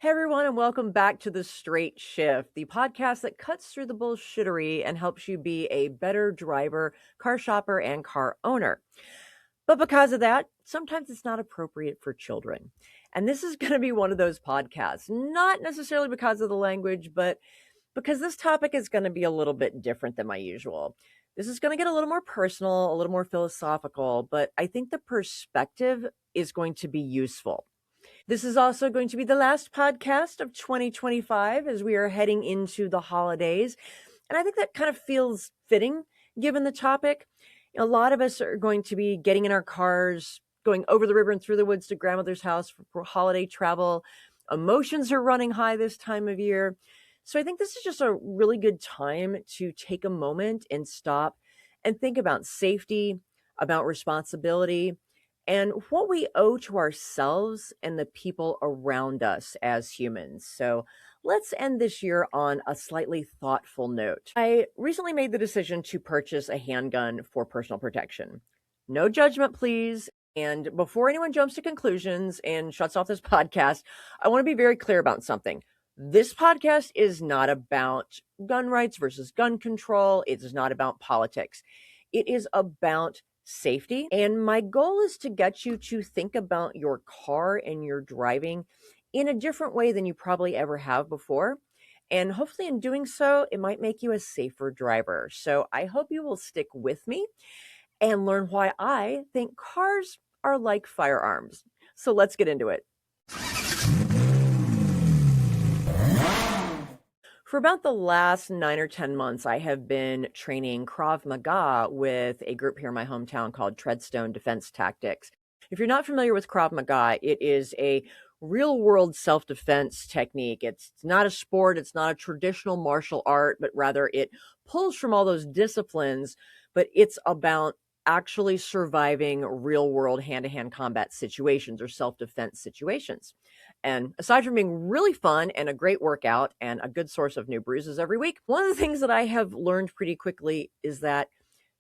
Hey everyone, and welcome back to The Straight Shift, the podcast that cuts through the bullshittery and helps you be a better driver, car shopper, and car owner. But because of that, sometimes it's not appropriate for children. And this is going to be one of those podcasts, not necessarily because of the language, but because this topic is going to be a little bit different than my usual. This is going to get a little more personal, a little more philosophical, but I think the perspective is going to be useful. This is also going to be the last podcast of 2025 as we are heading into the holidays. And I think that kind of feels fitting given the topic. A lot of us are going to be getting in our cars, going over the river and through the woods to grandmother's house for holiday travel. Emotions are running high this time of year. So I think this is just a really good time to take a moment and stop and think about safety, about responsibility, and what we owe to ourselves and the people around us as humans. So let's end this year on a slightly thoughtful note. I recently made the decision to purchase a handgun for personal protection. No judgment, please. And before anyone jumps to conclusions and shuts off this podcast, I want to be very clear about something. This podcast is not about gun rights versus gun control. It is not about politics. It is about safety. And my goal is to get you to think about your car and your driving in a different way than you probably ever have before. And hopefully, in doing so, it might make you a safer driver. So I hope you will stick with me and learn why I think cars are like firearms. So let's get into it. For about the last 9 or 10 months, I have been training Krav Maga with a group here in my hometown called Treadstone Defense Tactics. If you're not familiar with Krav Maga, it is a real world self defense technique. It's not a sport, it's not a traditional martial art, but rather it pulls from all those disciplines, but it's about actually surviving real world hand to hand combat situations or self defense situations. And aside from being really fun and a great workout and a good source of new bruises every week, one of the things that I have learned pretty quickly is that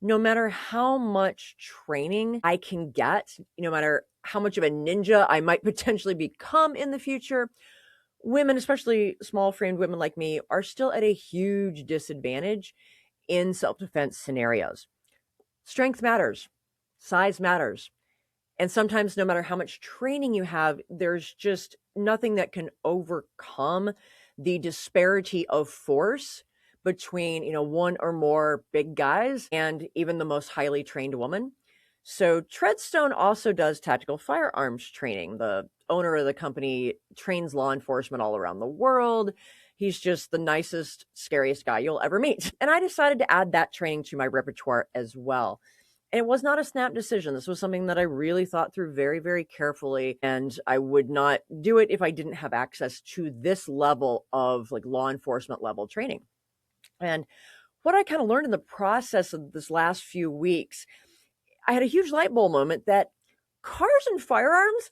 no matter how much training I can get, no matter how much of a ninja I might potentially become in the future, women, especially small framed women like me, are still at a huge disadvantage in self defense scenarios. Strength matters, size matters. And sometimes, no matter how much training you have, there's just nothing that can overcome the disparity of force between, one or more big guys and even the most highly trained woman. So Treadstone also does tactical firearms training. The owner of the company trains law enforcement all around the world. He's just the nicest, scariest guy you'll ever meet. And I decided to add that training to my repertoire as well. And it was not a snap decision. This was something that I really thought through very, very carefully. And I would not do it if I didn't have access to this level of like law enforcement level training. And what I kind of learned in the process of this last few weeks, I had a huge light bulb moment that cars and firearms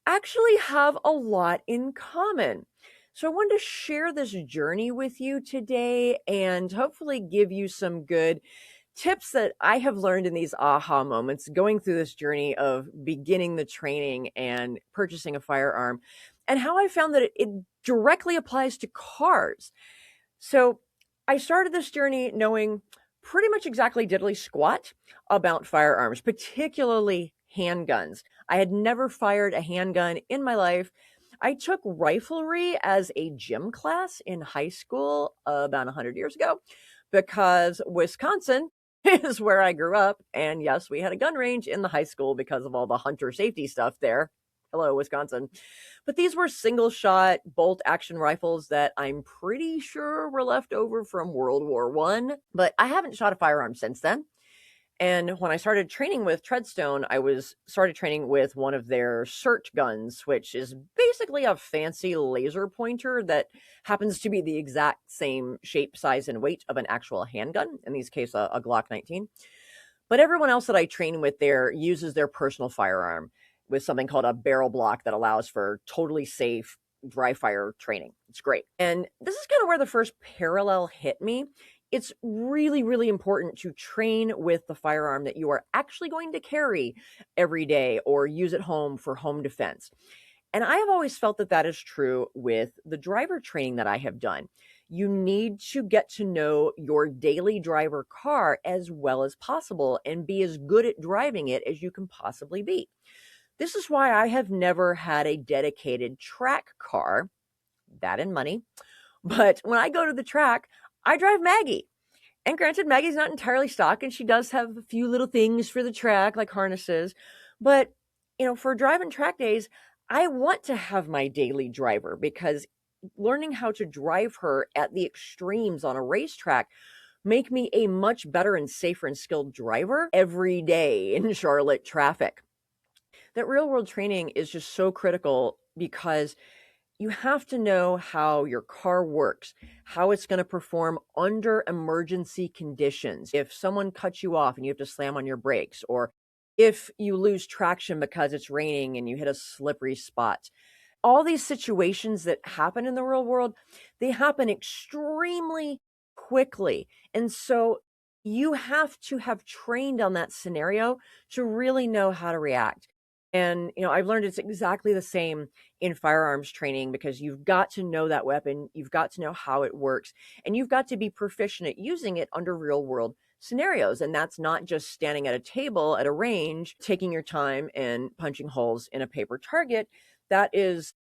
actually have a lot in common. So I wanted to share this journey with you today and hopefully give you some good tips that I have learned in these aha moments going through this journey of beginning the training and purchasing a firearm, and how I found that it directly applies to cars. So I started this journey knowing pretty much exactly diddly squat about firearms, particularly handguns. I had never fired a handgun in my life. I took riflery as a gym class in high school about 100 years ago because Wisconsin is where I grew up. And yes, we had a gun range in the high school because of all the hunter safety stuff there. Hello, Wisconsin. But these were single shot bolt action rifles that I'm pretty sure were left over from World War One. But I haven't shot a firearm since then. And when I started training with Treadstone, started training with one of their CERT guns, which is basically a fancy laser pointer that happens to be the exact same shape, size, and weight of an actual handgun, in this case, a Glock 19. But everyone else that I train with there uses their personal firearm with something called a barrel block that allows for totally safe dry fire training. It's great. And this is kind of where the first parallel hit me. It's really, really important to train with the firearm that you are actually going to carry every day or use at home for home defense. And I have always felt that that is true with the driver training that I have done. You need to get to know your daily driver car as well as possible and be as good at driving it as you can possibly be. This is why I have never had a dedicated track car, that and money. But when I go to the track, I drive Maggie. And granted, Maggie's not entirely stock, and she does have a few little things for the track, like harnesses. But, for driving track days, I want to have my daily driver because learning how to drive her at the extremes on a racetrack make me a much better and safer and skilled driver every day in Charlotte traffic. That real world training is just so critical because you have to know how your car works, how it's going to perform under emergency conditions. If someone cuts you off and you have to slam on your brakes, or if you lose traction because it's raining and you hit a slippery spot. All these situations that happen in the real world, they happen extremely quickly. And so you have to have trained on that scenario to really know how to react. And, I've learned it's exactly the same in firearms training because you've got to know that weapon, you've got to know how it works, and you've got to be proficient at using it under real world scenarios. And that's not just standing at a table at a range, taking your time and punching holes in a paper target. That is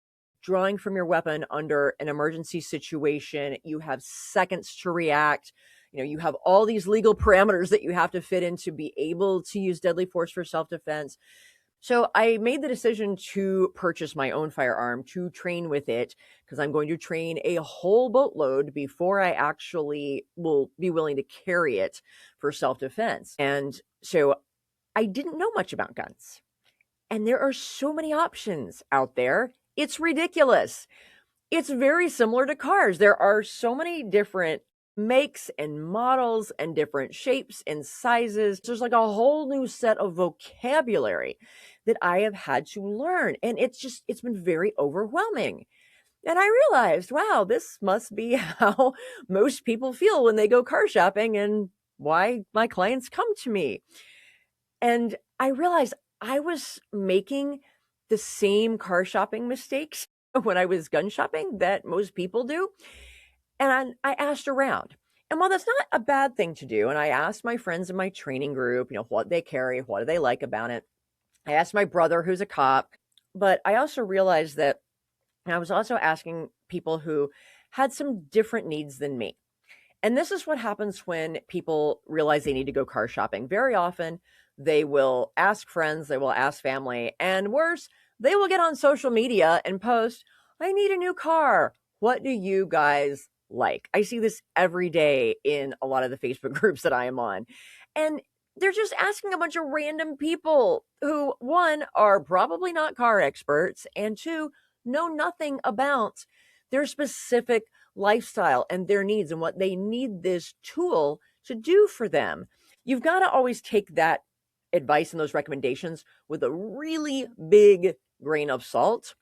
drawing from your weapon under an emergency situation. You have seconds to react. You have all these legal parameters that you have to fit in to be able to use deadly force for self-defense. So I made the decision to purchase my own firearm to train with it because I'm going to train a whole boatload before I actually will be willing to carry it for self-defense. And so I didn't know much about guns. And there are so many options out there. It's ridiculous. It's very similar to cars. There are so many different makes and models and different shapes and sizes. There's like a whole new set of vocabulary that I have had to learn. And it's been very overwhelming. And I realized, wow, this must be how most people feel when they go car shopping and why my clients come to me. And I realized I was making the same car shopping mistakes when I was gun shopping that most people do. And I asked around. And while that's not a bad thing to do, and I asked my friends in my training group, what they carry, what do they like about it. I asked my brother, who's a cop, but I also realized that I was also asking people who had some different needs than me. And this is what happens when people realize they need to go car shopping. Very often, they will ask friends, they will ask family, and worse, they will get on social media and post, I need a new car. What do you guys like? I see this every day in a lot of the Facebook groups that I am on. And they're just asking a bunch of random people who, one, are probably not car experts, and two, know nothing about their specific lifestyle and their needs and what they need this tool to do for them. You've got to always take that advice and those recommendations with a really big grain of salt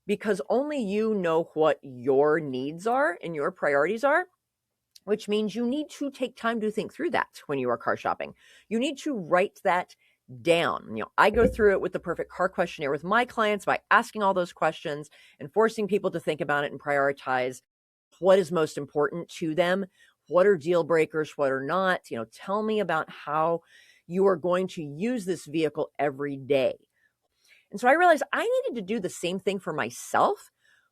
because only you know what your needs are and your priorities are, which means you need to take time to think through that when you are car shopping. You need to write that down. I go through it with the perfect car questionnaire with my clients by asking all those questions and forcing people to think about it and prioritize what is most important to them, what are deal breakers, what are not. Tell me about how you are going to use this vehicle every day. And so I realized I needed to do the same thing for myself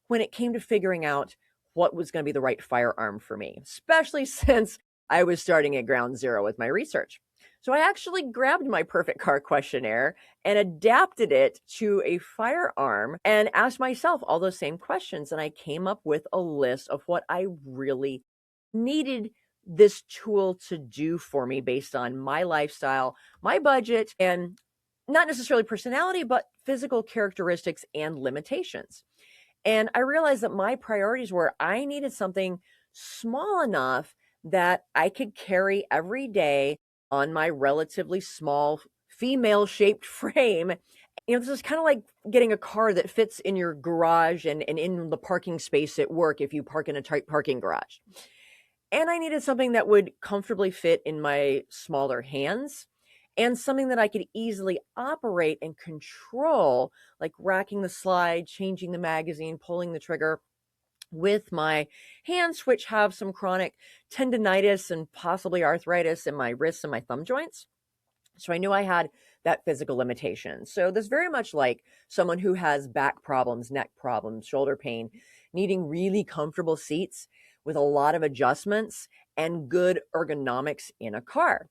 when it came to figuring out what was going to be the right firearm for me, especially since I was starting at ground zero with my research. So I actually grabbed my perfect car questionnaire and adapted it to a firearm and asked myself all those same questions. And I came up with a list of what I really needed this tool to do for me based on my lifestyle, my budget, and not necessarily personality, but physical characteristics and limitations. And I realized that my priorities were I needed something small enough that I could carry every day on my relatively small female shaped frame. This is kind of like getting a car that fits in your garage and in the parking space at work if you park in a tight parking garage. And I needed something that would comfortably fit in my smaller hands and something that I could easily operate and control, like racking the slide, changing the magazine, pulling the trigger with my hands, which have some chronic tendonitis and possibly arthritis in my wrists and my thumb joints. So I knew I had that physical limitation. So this very much like someone who has back problems, neck problems, shoulder pain, needing really comfortable seats with a lot of adjustments and good ergonomics in a car.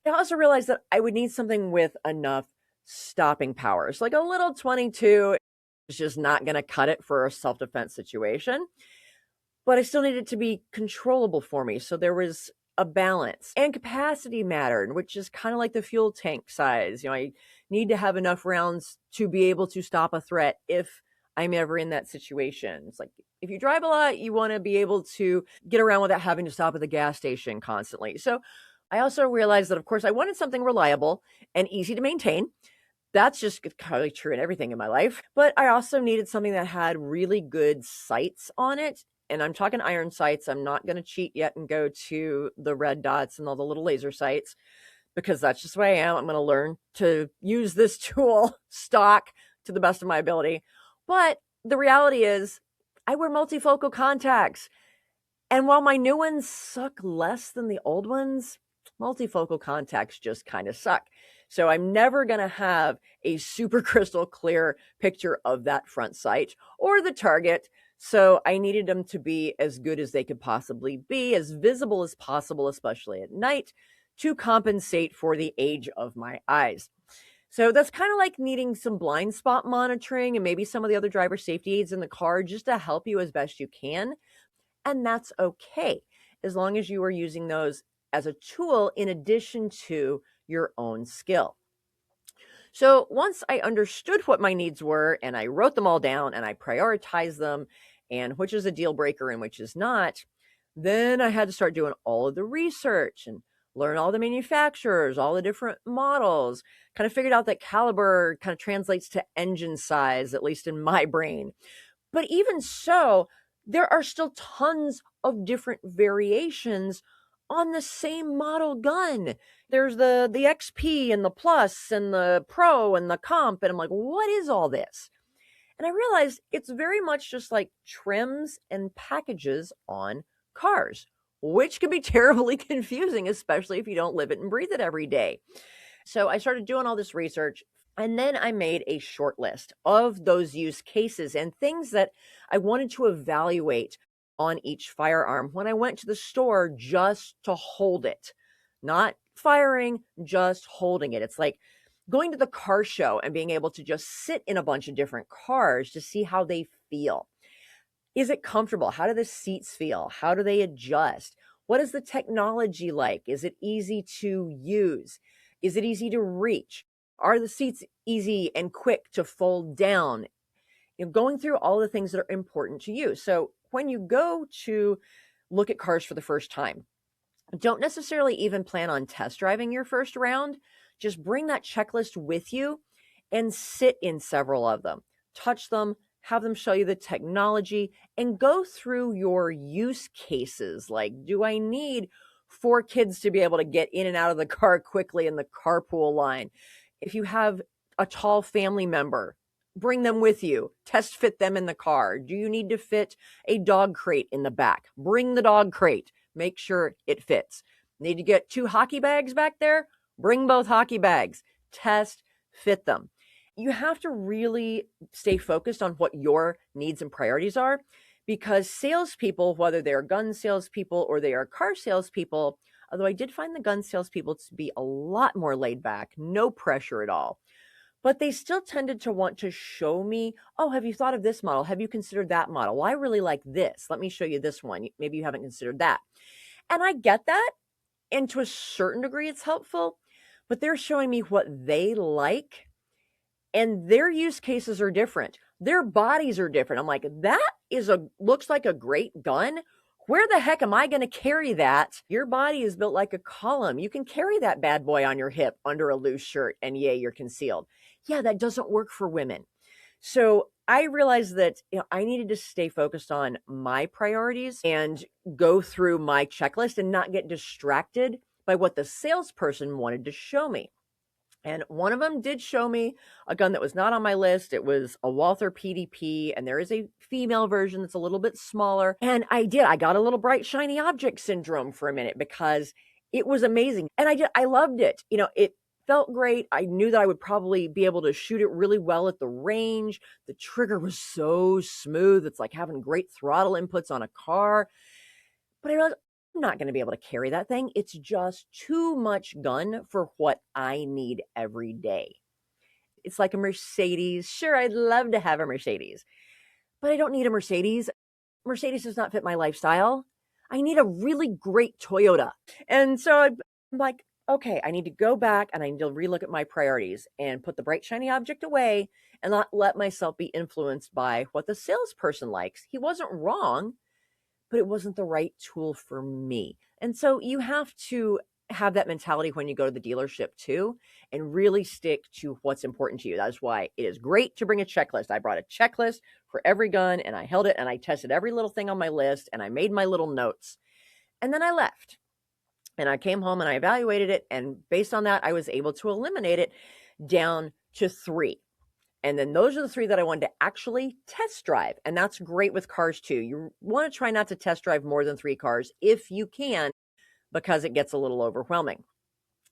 I also realized that I would need something with enough stopping powers, like a little 22 is just not going to cut it for a self-defense situation, but I still needed it to be controllable for me. So there was a balance, and capacity mattered, which is kind of like the fuel tank size. I need to have enough rounds to be able to stop a threat if I'm ever in that situation. It's like if you drive a lot, you want to be able to get around without having to stop at the gas station constantly. So I also realized that, of course, I wanted something reliable and easy to maintain. That's just kind of true in everything in my life. But I also needed something that had really good sights on it. And I'm talking iron sights. I'm not going to cheat yet and go to the red dots and all the little laser sights, because that's just the way I am. I'm going to learn to use this tool stock to the best of my ability. But the reality is, I wear multifocal contacts. And while my new ones suck less than the old ones, multifocal contacts just kind of suck. So I'm never going to have a super crystal clear picture of that front sight or the target. So I needed them to be as good as they could possibly be, as visible as possible, especially at night, to compensate for the age of my eyes. So that's kind of like needing some blind spot monitoring and maybe some of the other driver safety aids in the car just to help you as best you can. And that's okay, as long as you are using those as a tool in addition to your own skill. So once I understood what my needs were and I wrote them all down and I prioritized them and which is a deal breaker and which is not, then I had to start doing all of the research and learn all the manufacturers, all the different models, kind of figured out that caliber kind of translates to engine size, at least in my brain. But even so, there are still tons of different variations on the same model gun. There's the XP and the Plus and the Pro and the Comp. And I'm like, what is all this? And I realized it's very much just like trims and packages on cars, which can be terribly confusing, especially if you don't live it and breathe it every day. So I started doing all this research, and then I made a short list of those use cases and things that I wanted to evaluate on each firearm when I went to the store just to hold it, not firing, just holding it. It's like going to the car show and being able to just sit in a bunch of different cars to see how they feel. Is it comfortable? How do the seats feel? How do they adjust? What is the technology like? Is it easy to use? Is it easy to reach? Are the seats easy and quick to fold down? Going through all the things that are important to you. So when you go to look at cars for the first time, don't necessarily even plan on test driving your first round. Just bring that checklist with you and sit in several of them. Touch them, have them show you the technology, and go through your use cases. Like, do I need 4 kids to be able to get in and out of the car quickly in the carpool line? If you have a tall family member, bring them with you. Test fit them in the car. Do you need to fit a dog crate in the back? Bring the dog crate. Make sure it fits. Need to get 2 hockey bags back there? Bring both hockey bags. Test fit them. You have to really stay focused on what your needs and priorities are, because salespeople, whether they're gun salespeople or they are car salespeople, although I did find the gun salespeople to be a lot more laid back, no pressure at all, but they still tended to want to show me, oh, have you thought of this model? Have you considered that model? Well, I really like this. Let me show you this one. Maybe you haven't considered that. And I get that. And to a certain degree, it's helpful, but they're showing me what they like, and their use cases are different. Their bodies are different. I'm like, that looks like a great gun. Where the heck am I going to carry that? Your body is built like a column. You can carry that bad boy on your hip under a loose shirt, and yay, you're concealed. Yeah, that doesn't work for women. So I realized that I needed to stay focused on my priorities and go through my checklist and not get distracted by what the salesperson wanted to show me. And one of them did show me a gun that was not on my list. It was a Walther PDP, and there is a female version that's a little bit smaller. And I got a little bright, shiny object syndrome for a minute because it was amazing. And I loved it. It felt great. I knew that I would probably be able to shoot it really well at the range. The trigger was so smooth. It's like having great throttle inputs on a car. But I realized I'm not going to be able to carry that thing. It's just too much gun for what I need every day. It's like a Mercedes. Sure, I'd love to have a Mercedes, but I don't need a Mercedes. Mercedes does not fit my lifestyle. I need a really great Toyota. And so I'm like, okay, I need to go back and I need to relook at my priorities and put the bright, shiny object away and not let myself be influenced by what the salesperson likes. He wasn't wrong, but it wasn't the right tool for me. And so you have to have that mentality when you go to the dealership too, and really stick to what's important to you. That's why it is great to bring a checklist. I brought a checklist for every gun and I held it and I tested every little thing on my list and I made my little notes. And then I left and I came home and I evaluated it. And based on that, I was able to eliminate it down to 3. And then those are the 3 that I wanted to actually test drive. And that's great with cars too. You want to try not to test drive more than 3 cars if you can, because it gets a little overwhelming.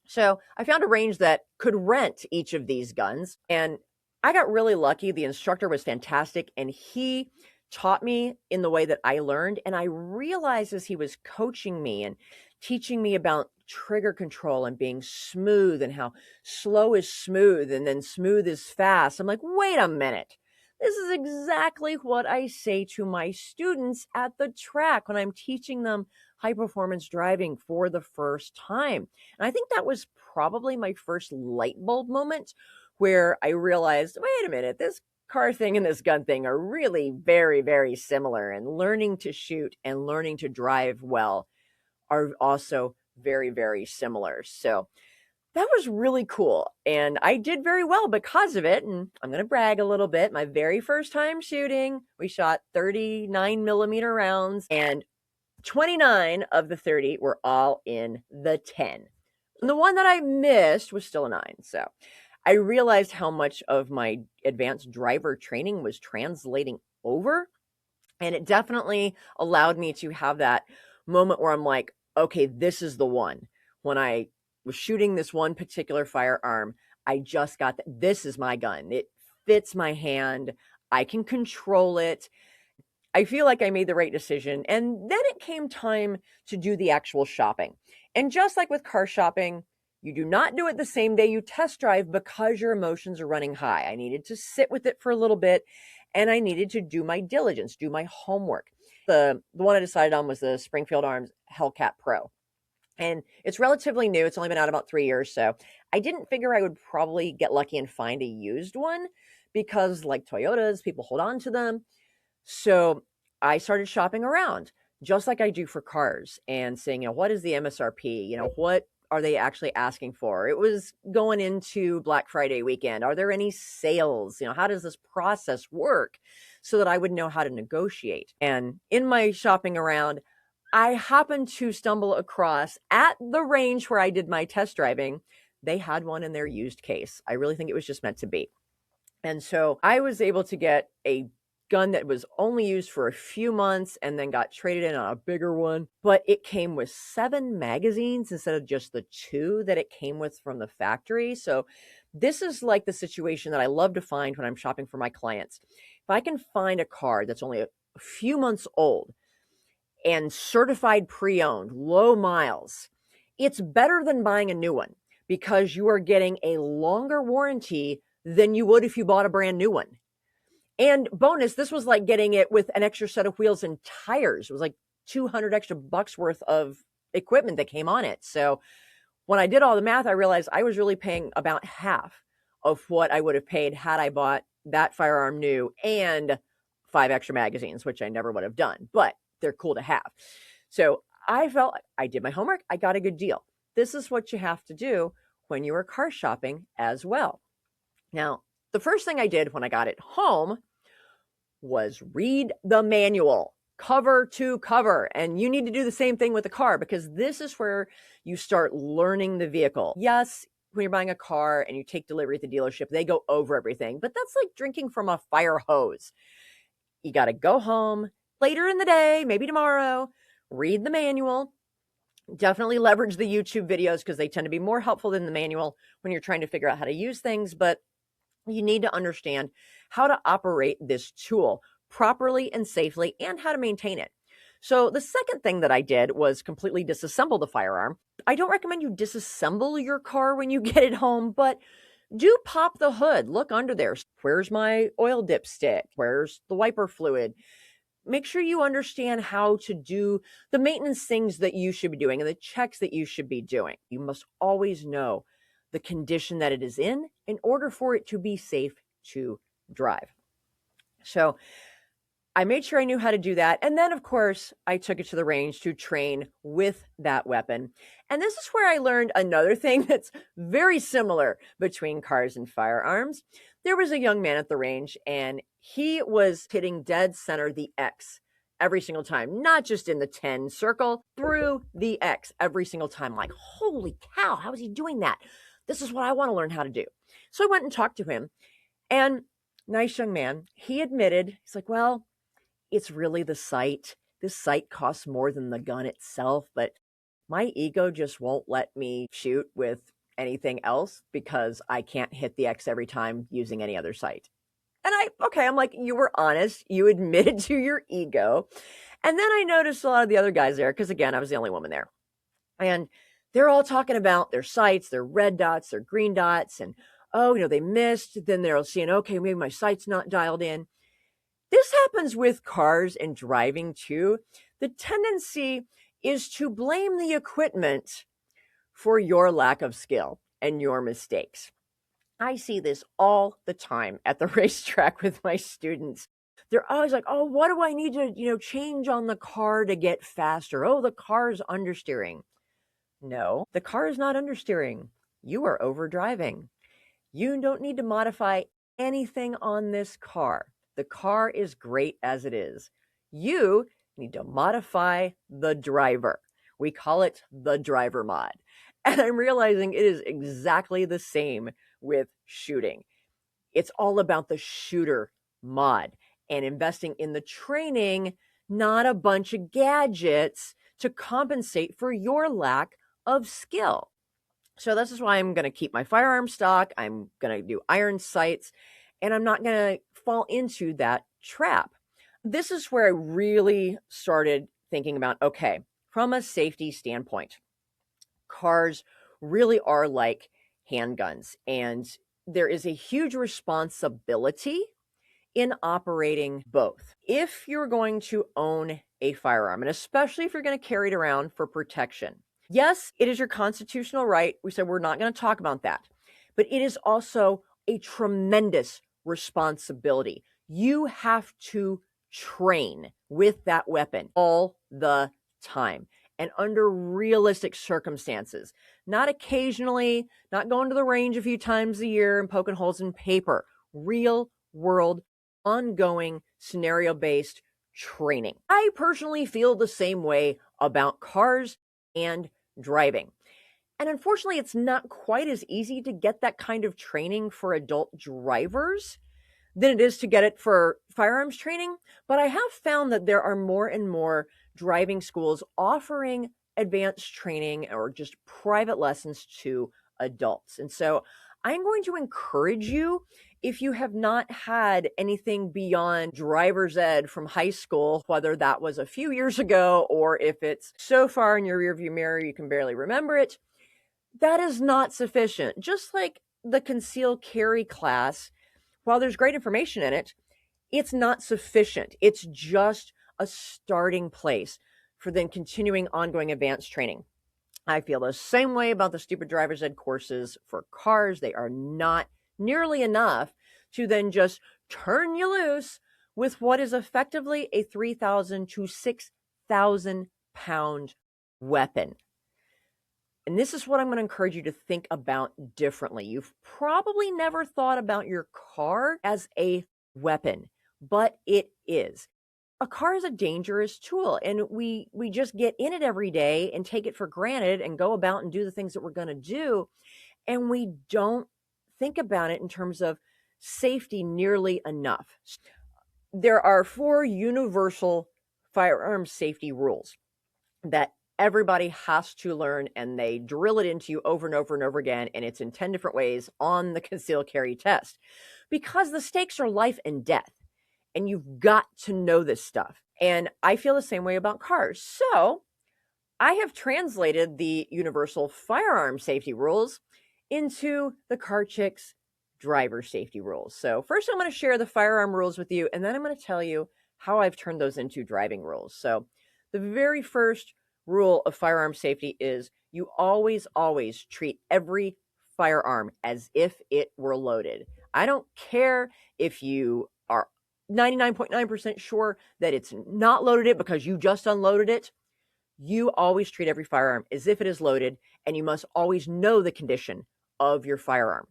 So I found a range that could rent each of these guns. And I got really lucky. The instructor was fantastic. And he taught me in the way that I learned. And I realized as he was coaching me and teaching me about trigger control and being smooth and how slow is smooth and then smooth is fast. I'm like, wait a minute. This is exactly what I say to my students at the track when I'm teaching them high performance driving for the first time. And I think that was probably my first light bulb moment where I realized, wait a minute, this car thing and this gun thing are really very, very similar. And learning to shoot and learning to drive well are also very, very similar. So that was really cool. And I did very well because of it. And I'm going to brag a little bit. My very first time shooting, we shot 39 millimeter rounds and 29 of the 30 were all in the 10. And the one that I missed was still a 9. So I realized how much of my advanced driver training was translating over. And it definitely allowed me to have that moment where I'm like, okay, this is the one. When I was shooting this one particular firearm, I just got that. This is my gun. It fits my hand. I can control it. I feel like I made the right decision. And then it came time to do the actual shopping. And just like with car shopping, you do not do it the same day you test drive because your emotions are running high. I needed to sit with it for a little bit and I needed to do my diligence, do my homework. The one I decided on was the Springfield Arms Hellcat Pro. And it's relatively new. It's only been out about 3 years. So I didn't figure I would probably get lucky and find a used one because like Toyotas, people hold on to them. So I started shopping around just like I do for cars and saying, what is the MSRP? What are they actually asking for? It was going into Black Friday weekend. Are there any sales? How does this process work so that I would know how to negotiate? And in my shopping around, I happened to stumble across at the range where I did my test driving. They had one in their used case. I really think it was just meant to be. And so I was able to get a gun that was only used for a few months and then got traded in on a bigger one. But it came with 7 magazines instead of just the 2 that it came with from the factory. So this is like the situation that I love to find when I'm shopping for my clients. If I can find a car that's only a few months old and certified pre-owned, low miles, it's better than buying a new one because you are getting a longer warranty than you would if you bought a brand new one. And bonus, this was like getting it with an extra set of wheels and tires. It was like 200 extra bucks worth of equipment that came on it. So when I did all the math, I realized I was really paying about half of what I would have paid had I bought that firearm new and 5 extra magazines, which I never would have done, but they're cool to have. So I felt I did my homework. I got a good deal. This is what you have to do when you are car shopping as well. Now, the first thing I did when I got it home was read the manual cover to cover. And you need to do the same thing with the car because this is where you start learning the vehicle. Yes, when you're buying a car and you take delivery at the dealership, they go over everything, but that's like drinking from a fire hose. You got to go home later in the day, maybe tomorrow, read the manual. Definitely leverage the YouTube videos because they tend to be more helpful than the manual when you're trying to figure out how to use things. But you need to understand how to operate this tool properly and safely and how to maintain it. So the second thing that I did was completely disassemble the firearm. I don't recommend you disassemble your car when you get it home, but do pop the hood. Look under there. Where's my oil dipstick? Where's the wiper fluid? Make sure you understand how to do the maintenance things that you should be doing and the checks that you should be doing. You must always know the condition that it is in order for it to be safe to drive. So I made sure I knew how to do that. And then, of course, I took it to the range to train with that weapon. And this is where I learned another thing that's very similar between cars and firearms. There was a young man at the range, and he was hitting dead center the X every single time, not just in the 10 circle, through the X every single time. Like, holy cow, how is he doing that? This is what I want to learn how to do. So I went and talked to him, and nice young man, he admitted, he's like, well, it's really the sight. This sight costs more than the gun itself, but my ego just won't let me shoot with anything else because I can't hit the X every time using any other sight. And I'm like, you were honest. You admitted to your ego. And then I noticed a lot of the other guys there, because again, I was the only woman there. And they're all talking about their sights, their red dots, their green dots, and they missed. Then they're seeing, okay, maybe my sight's not dialed in. This happens with cars and driving too. The tendency is to blame the equipment for your lack of skill and your mistakes. I see this all the time at the racetrack with my students. They're always like, oh, what do I need to, change on the car to get faster? Oh, the car's understeering. No, the car is not understeering. You are overdriving. You don't need to modify anything on this car. The car is great as it is. You need to modify the driver. We call it the driver mod. And I'm realizing it is exactly the same with shooting. It's all about the shooter mod and investing in the training, not a bunch of gadgets to compensate for your lack of skill. So this is why I'm going to keep my firearm stock. I'm going to do iron sights, and I'm not going to fall into that trap. This is where I really started thinking about, okay, from a safety standpoint, cars really are like handguns, and there is a huge responsibility in operating both. If you're going to own a firearm, and especially if you're going to carry it around for protection, yes, it is your constitutional right. We said we're not going to talk about that, but it is also a tremendous responsibility. You have to train with that weapon all the time and under realistic circumstances, not occasionally, not going to the range a few times a year and poking holes in paper. Real world, ongoing, scenario-based training. I personally feel the same way about cars and driving. And unfortunately, it's not quite as easy to get that kind of training for adult drivers than it is to get it for firearms training. But I have found that there are more and more driving schools offering advanced training or just private lessons to adults. And so I'm going to encourage you, if you have not had anything beyond driver's ed from high school, whether that was a few years ago or if it's so far in your rearview mirror you can barely remember it, that is not sufficient. Just like the concealed carry class, while there's great information in it, it's not sufficient. It's just a starting place for then continuing ongoing advanced training. I feel the same way about the stupid driver's ed courses for cars. They are not nearly enough to then just turn you loose with what is effectively a 3,000 to 6,000 pound weapon. And this is what I'm going to encourage you to think about differently. You've probably never thought about your car as a weapon, but it is. A car is a dangerous tool, and we just get in it every day and take it for granted and go about and do the things that we're going to do. and we don't think about it in terms of safety nearly enough. There are 4 universal firearms safety rules that everybody has to learn, and they drill it into you over and over and over again, and it's in 10 different ways on the concealed carry test, because the stakes are life and death, and you've got to know this stuff. And I feel the same way about cars. So I have translated the universal firearm safety rules into the Car Chicks driver safety rules. So first I'm going to share the firearm rules with you, and then I'm going to tell you how I've turned those into driving rules. So the very first rule of firearm safety is you always treat every firearm as if it were loaded. I don't care if you are 99.9% sure that it's not loaded because you just unloaded it. You always treat every firearm as if it is loaded, and you must always know the condition of your firearm.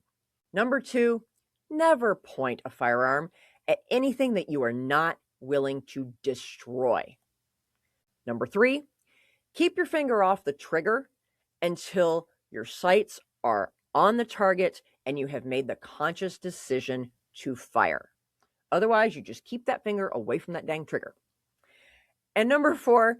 Number 2, never point a firearm at anything that you are not willing to destroy. Number 3, keep your finger off the trigger until your sights are on the target and you have made the conscious decision to fire. Otherwise, you just keep that finger away from that dang trigger. And number 4,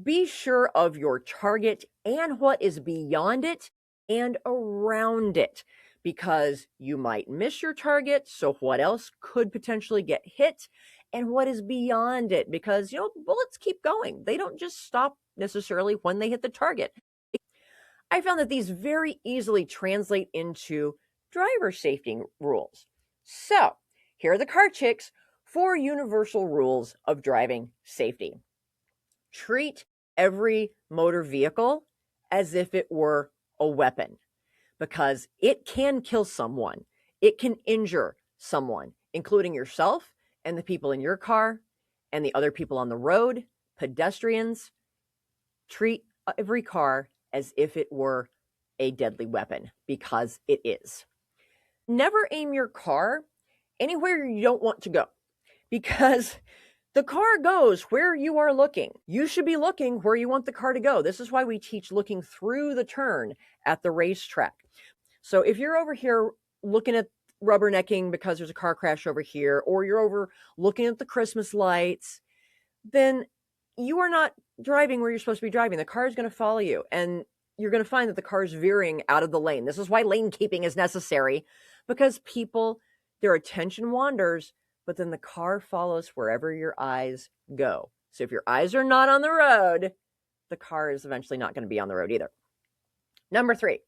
be sure of your target and what is beyond it and around it, because you might miss your target. So what else could potentially get hit, and what is beyond it? Because, bullets keep going. They don't just stop necessarily when they hit the target. I found that these very easily translate into driver safety rules. So here are the Car Chicks 4 universal rules of driving safety. Treat every motor vehicle as if it were a weapon, because it can kill someone. It can injure someone, including yourself and the people in your car and the other people on the road, pedestrians. Treat every car as if it were a deadly weapon, because it is. Never aim your car anywhere you don't want to go, because the car goes where you are looking. You should be looking where you want the car to go. This is why we teach looking through the turn at the racetrack. So if you're over here looking at rubbernecking because there's a car crash over here, or you're over looking at the Christmas lights, then you are not driving where you're supposed to be driving. The car is going to follow you, and you're going to find that the car is veering out of the lane. This is why lane keeping is necessary, because people, their attention wanders, but then the car follows wherever your eyes go. So if your eyes are not on the road, the car is eventually not going to be on the road either. Number 3,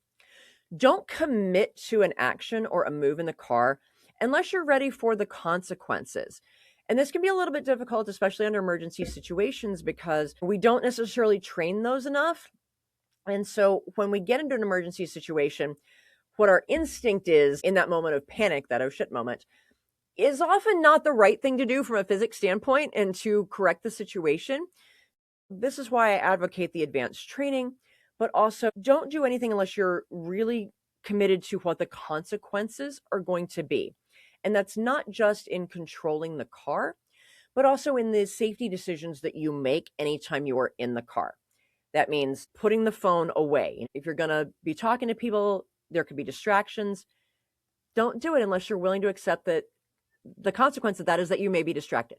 don't commit to an action or a move in the car unless you're ready for the consequences. And this can be a little bit difficult, especially under emergency situations, because we don't necessarily train those enough. And so when we get into an emergency situation, what our instinct is in that moment of panic, that oh shit moment, is often not the right thing to do from a physics standpoint and to correct the situation. This is why I advocate the advanced training, but also don't do anything unless you're really committed to what the consequences are going to be. And that's not just in controlling the car, but also in the safety decisions that you make anytime you are in the car. That means putting the phone away. If you're going to be talking to people, there could be distractions. Don't do it unless you're willing to accept that the consequence of that is that you may be distracted.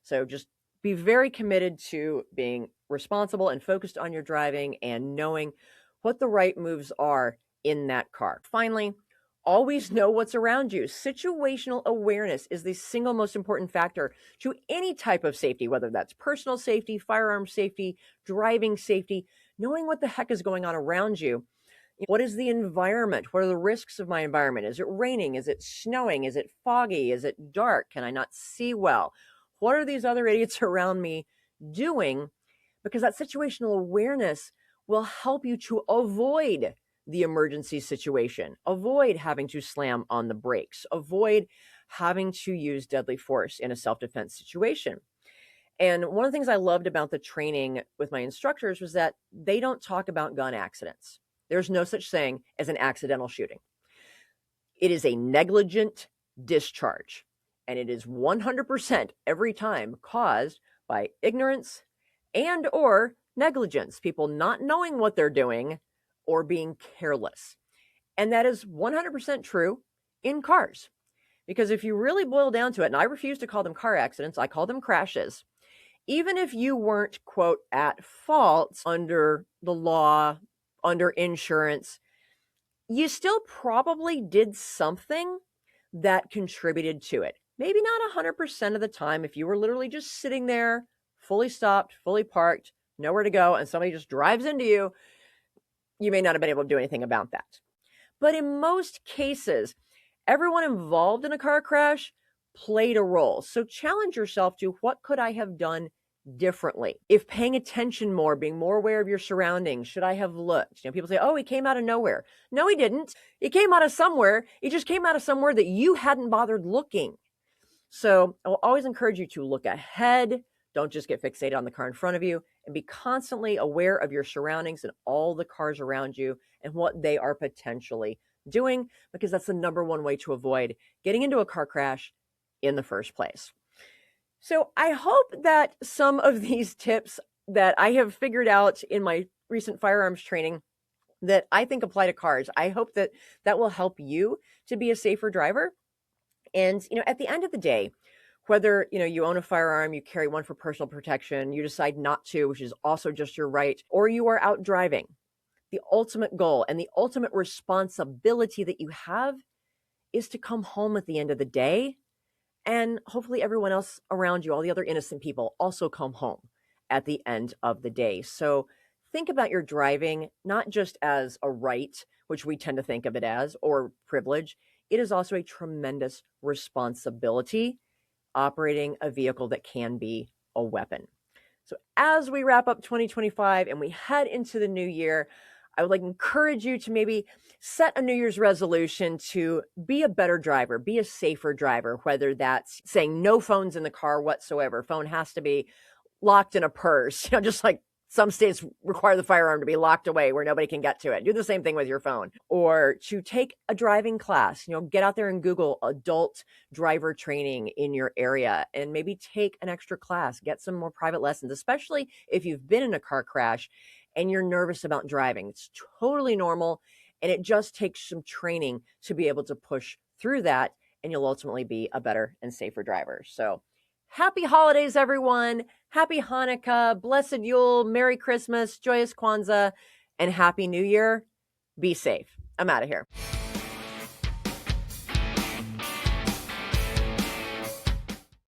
So just be very committed to being responsible and focused on your driving and knowing what the right moves are in that car. Finally, always know what's around you. Situational awareness is the single most important factor to any type of safety, whether that's personal safety, firearm safety, driving safety. Knowing what the heck is going on around you. What is the environment? What are the risks of my environment? Is it raining? Is it snowing? Is it foggy? Is it dark? Can I not see well? What are these other idiots around me doing? Because that situational awareness will help you to avoid the emergency situation, avoid having to slam on the brakes, avoid having to use deadly force in a self-defense situation. And one of the things I loved about the training with my instructors was that they don't talk about gun accidents. There's no such thing as an accidental shooting. It is a negligent discharge, and it is 100% every time caused by ignorance and or negligence, people not knowing what they're doing or being careless. And that is 100% true in cars. Because if you really boil down to it, and I refuse to call them car accidents, I call them crashes. Even if you weren't, quote, at fault under the law, under insurance, you still probably did something that contributed to it. Maybe not 100% of the time. If you were literally just sitting there, fully stopped, fully parked, nowhere to go, and somebody just drives into you, you may not have been able to do anything about that. But in most cases, everyone involved in a car crash played a role. So challenge yourself to, what could I have done differently? If paying attention more, being more aware of your surroundings, should I have looked? People say, oh, he came out of nowhere. No, he didn't. He came out of somewhere. He just came out of somewhere that you hadn't bothered looking. So I will always encourage you to look ahead. Don't just get fixated on the car in front of you, and be constantly aware of your surroundings and all the cars around you and what they are potentially doing, because that's the number one way to avoid getting into a car crash in the first place. So I hope that some of these tips that I have figured out in my recent firearms training that I think apply to cars, I hope that that will help you to be a safer driver. And, at the end of the day, whether, you own a firearm, you carry one for personal protection, you decide not to, which is also just your right, or you are out driving, the ultimate goal and the ultimate responsibility that you have is to come home at the end of the day. And hopefully everyone else around you, all the other innocent people, also come home at the end of the day. So think about your driving not just as a right, which we tend to think of it as, or privilege. It is also a tremendous responsibility, operating a vehicle that can be a weapon. So as we wrap up 2025 and we head into the new year, I would like to encourage you to maybe set a New Year's resolution to be a better driver, be a safer driver, whether that's saying no phones in the car whatsoever. Phone has to be locked in a purse, just like some states require the firearm to be locked away where nobody can get to it. Do the same thing with your phone. Or to take a driving class, get out there and Google adult driver training in your area and maybe take an extra class, get some more private lessons, especially if you've been in a car crash and you're nervous about driving. It's totally normal. And it just takes some training to be able to push through that. And you'll ultimately be a better and safer driver. So happy holidays, everyone. Happy Hanukkah, blessed Yule, Merry Christmas, joyous Kwanzaa, and Happy New Year. Be safe. I'm out of here.